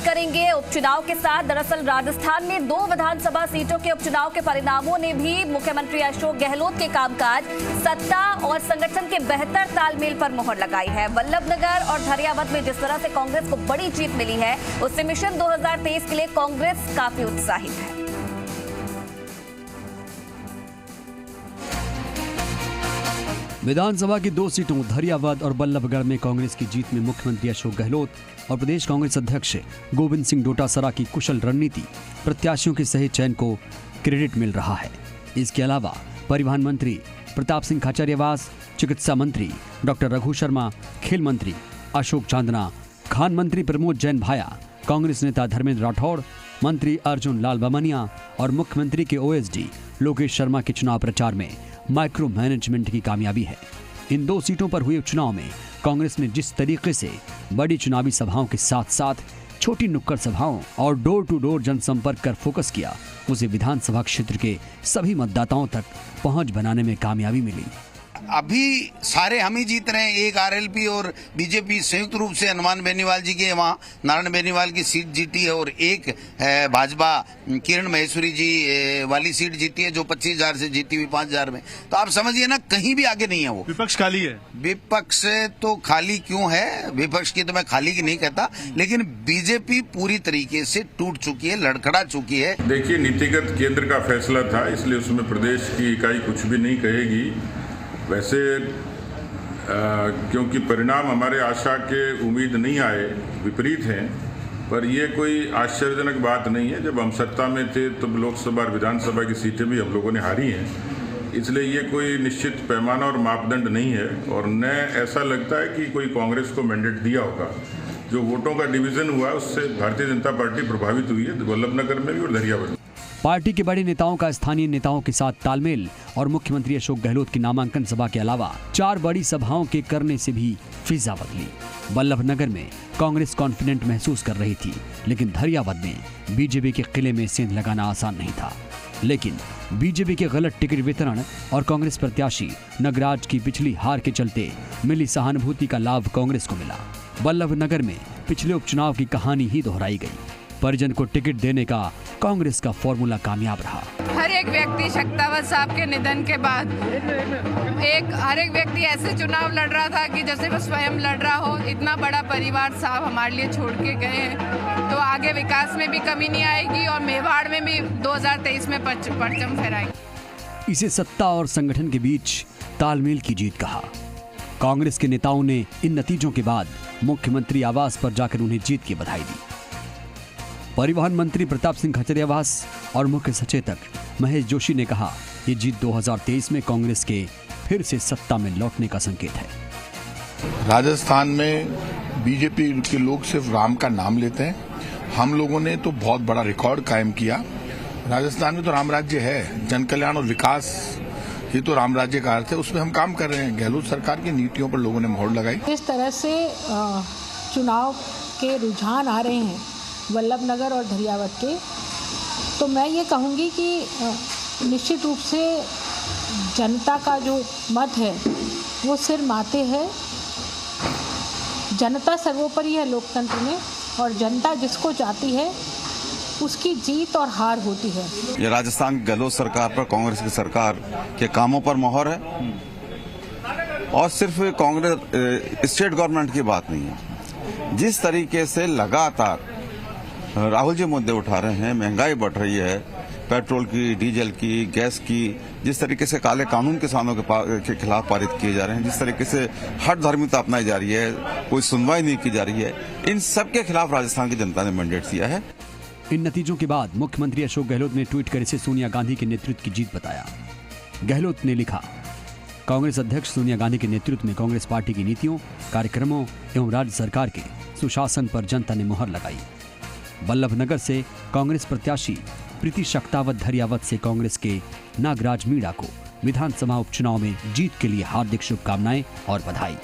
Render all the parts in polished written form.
करेंगे उपचुनाव के साथ। दरअसल राजस्थान में 2 विधानसभा सीटों के उपचुनाव के परिणामों ने भी मुख्यमंत्री अशोक गहलोत के कामकाज, सत्ता और संगठन के बेहतर तालमेल पर मोहर लगाई है। वल्लभनगर और धरियावद में जिस तरह से कांग्रेस को बड़ी जीत मिली है, उससे मिशन 2023 के लिए कांग्रेस काफी उत्साहित है। विधानसभा की 2 सीटों धरियावद और बल्लभगढ़ में कांग्रेस की जीत में मुख्यमंत्री अशोक गहलोत और प्रदेश कांग्रेस अध्यक्ष गोविंद सिंह डोटासरा की कुशल रणनीति, प्रत्याशियों के सही चयन को क्रेडिट मिल रहा है। इसके अलावा परिवहन मंत्री प्रताप सिंह खाचरियावास, चिकित्सा मंत्री डॉक्टर रघु शर्मा, खेल मंत्री अशोक चांदना, खान मंत्री प्रमोद जैन भाया, कांग्रेस नेता धर्मेंद्र राठौड़, मंत्री अर्जुन लाल बमनिया और मुख्यमंत्री के ओएसडी लोकेश शर्मा के चुनाव प्रचार में माइक्रो मैनेजमेंट की कामयाबी है। इन 2 सीटों पर हुए उपचुनाव में कांग्रेस ने जिस तरीके से बड़ी चुनावी सभाओं के साथ साथ छोटी नुक्कड़ सभाओं और डोर टू डोर जनसंपर्क कर फोकस किया, उसे विधानसभा क्षेत्र के सभी मतदाताओं तक पहुंच बनाने में कामयाबी मिली। अभी सारे हम ही जीत रहे हैं। एक आरएलपी और बीजेपी संयुक्त रूप से हनुमान बेनीवाल जी के वहाँ नारायण बेनीवाल की सीट जीती है और एक भाजपा किरण महेश्वरी जी वाली सीट जीती है, जो 25,000 से जीती हुई 5,000 में। तो आप समझिए ना, कहीं भी आगे नहीं है वो। विपक्ष खाली है। विपक्ष तो खाली क्यों है, विपक्ष की तो मैं खाली की नहीं कहता, लेकिन बीजेपी पूरी तरीके से टूट चुकी है, लड़खड़ा चुकी है। देखिए, नीतिगत केंद्र का फैसला था, इसलिए उसमें प्रदेश की इकाई कुछ भी नहीं कहेगी। वैसे क्योंकि परिणाम हमारे आशा के उम्मीद नहीं आए, विपरीत हैं, पर यह कोई आश्चर्यजनक बात नहीं है। जब हम सत्ता में थे तब लोकसभा और विधानसभा की सीटें भी हम लोगों ने हारी हैं, इसलिए ये कोई निश्चित पैमाना और मापदंड नहीं है। और न ऐसा लगता है कि कोई कांग्रेस को मैंडेट दिया होगा। जो वोटों का डिवीजन हुआ उससे भारतीय जनता पार्टी प्रभावित हुई है, वल्लभनगर में भी और धरियावद में। पार्टी के बड़े नेताओं का स्थानीय नेताओं के साथ तालमेल और मुख्यमंत्री अशोक गहलोत की नामांकन सभा के अलावा 4 बड़ी सभाओं के करने से भी फिजा बदली। वल्लभनगर में कांग्रेस कॉन्फिडेंट महसूस कर रही थी, लेकिन धरियावद में बीजेपी के किले में सेंध लगाना आसान नहीं था। लेकिन बीजेपी के गलत टिकट वितरण और कांग्रेस प्रत्याशी नगराज की पिछली हार के चलते मिली सहानुभूति का लाभ कांग्रेस को मिला। वल्लभनगर में पिछले उपचुनाव की कहानी ही दोहराई गई। परिजन को टिकट देने का कांग्रेस का फॉर्मूला कामयाब रहा। हर एक व्यक्ति शक्तावत साहब के निधन के बाद हर एक व्यक्ति ऐसे चुनाव लड़ रहा था कि जैसे वो स्वयं लड़ रहा हो। इतना बड़ा परिवार साहब हमारे लिए छोड़ के गए हैं, तो आगे विकास में भी कमी नहीं आएगी और मेवाड़ में भी 2023 में परचम फहराएंगे। इसे सत्ता और संगठन के बीच तालमेल की जीत कहा। कांग्रेस के नेताओं ने इन नतीजों के बाद मुख्यमंत्री आवास पर जाकर उन्हें जीत की बधाई दी। परिवहन मंत्री प्रताप सिंह खाचरियावास और मुख्य सचेतक महेश जोशी ने कहा, ये जीत 2023 में कांग्रेस के फिर से सत्ता में लौटने का संकेत है। राजस्थान में बीजेपी के लोग सिर्फ राम का नाम लेते हैं। हम लोगों ने तो बहुत बड़ा रिकॉर्ड कायम किया। राजस्थान में तो राम राज्य है, जन कल्याण और विकास, ये तो राम राज्य का अर्थ है, उसमें हम काम कर रहे हैं। गहलोत सरकार की नीतियों पर लोगों ने मोहर लगाई। इस तरह से चुनाव के रुझान आ रहे हैं वल्लभनगर और धरियावद के, तो मैं ये कहूँगी कि निश्चित रूप से जनता का जो मत है वो सिर माते है। जनता सर्वोपरि है लोकतंत्र में, और जनता जिसको चाहती है उसकी जीत और हार होती है। ये राजस्थान की गहलोत सरकार पर, कांग्रेस की सरकार के कामों पर मोहर है। और सिर्फ कांग्रेस स्टेट गवर्नमेंट की बात नहीं है। जिस तरीके से लगातार राहुल जी मुद्दे उठा रहे हैं, महंगाई बढ़ रही है, पेट्रोल की, डीजल की, गैस की, जिस तरीके से काले कानून किसानों के खिलाफ पारित किए जा रहे हैं, जिस तरीके से हठ धर्मिता अपनाई जा रही है, कोई सुनवाई नहीं की जा रही है, इन सब के खिलाफ राजस्थान की जनता ने मैंडेट दिया है। इन नतीजों के बाद मुख्यमंत्री अशोक गहलोत ने ट्वीट कर इसे सोनिया गांधी के नेतृत्व की जीत बताया। गहलोत ने लिखा, कांग्रेस अध्यक्ष सोनिया गांधी के नेतृत्व में कांग्रेस पार्टी की नीतियों, कार्यक्रमों एवं राज्य सरकार के सुशासन पर जनता ने मुहर लगाई। वल्लभनगर से कांग्रेस प्रत्याशी प्रीति शक्तावत, धरियावद से कांग्रेस के नागराज मीणा को विधानसभा उपचुनाव में जीत के लिए हार्दिक शुभकामनाएं और बधाई।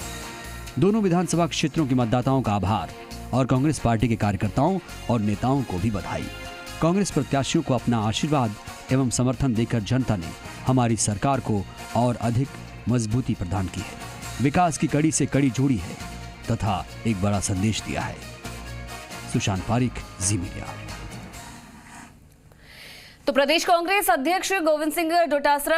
दोनों विधानसभा क्षेत्रों के मतदाताओं का आभार और कांग्रेस पार्टी के कार्यकर्ताओं और नेताओं को भी बधाई। कांग्रेस प्रत्याशियों को अपना आशीर्वाद एवं समर्थन देकर जनता ने हमारी सरकार को और अधिक मजबूती प्रदान की है, विकास की कड़ी से कड़ी जोड़ी है तथा एक बड़ा संदेश दिया है। सुशांत पारिक, जी मीडिया। तो प्रदेश कांग्रेस अध्यक्ष गोविंद सिंह डोटासरा